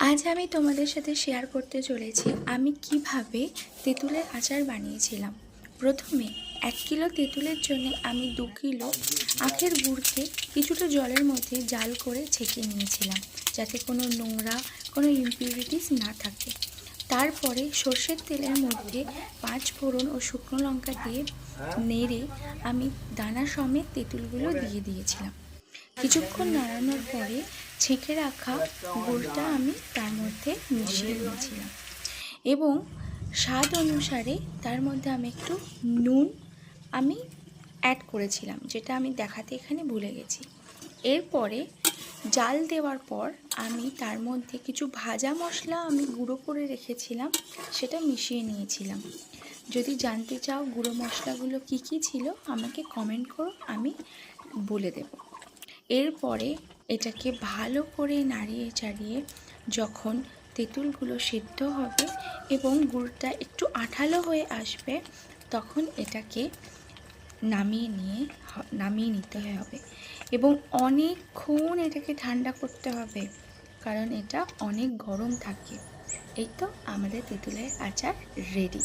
আজ আমি তোমাদের সাথে শেয়ার করতে চলেছি আমি কিভাবে তেঁতুলের আচার বানিয়েছিলাম। প্রথমে 1 কিলো তেঁতুলের জন্য আমি 2 কিলো আখের গুড়কে কিছুটা জলের মধ্যে জাল করে ছেঁকে নিয়েছিলাম, যাতে কোনো নোংরা কোনো ইমপিউরিটিস না থাকে। তারপরে সর্ষের তেলের মধ্যে 5 ফোড়ন ও শুকনো লঙ্কা দিয়ে নেড়ে আমি দানা সমেত তেঁতুলগুলো দিয়ে দিয়েছিলাম। কিছুক্ষণ নাড়ানোর পরে ছেঁকে রাখা গুড়টা আমি তার মধ্যে মিশিয়ে নিয়েছিলাম এবং স্বাদ অনুসারে তার মধ্যে আমি একটু নুন অ্যাড করেছিলাম, যেটা আমি দেখাতে এখানে ভুলে গেছি। এরপরে জাল দেওয়ার পর আমি তার মধ্যে কিছু ভাজা মশলা আমি গুঁড়ো করে রেখেছিলাম, সেটা মিশিয়ে নিয়েছিলাম। যদি জানতে চাও গুঁড়ো মশলাগুলো কী কী ছিল আমাকে কমেন্ট করো, আমি বলে দেব। এরপরে এটাকে ভালো করে নাড়িয়ে চাড়িয়ে যখন তেঁতুলগুলো সিদ্ধ হবে এবং গুড়টা একটু আঠালো হয়ে আসবে, তখন এটাকে নামিয়ে নিতে হবে এবং অনেকক্ষণ এটাকে ঠান্ডা করতে হবে, কারণ এটা অনেক গরম থাকে। এই তো আমাদের তেঁতুলের আচার রেডি।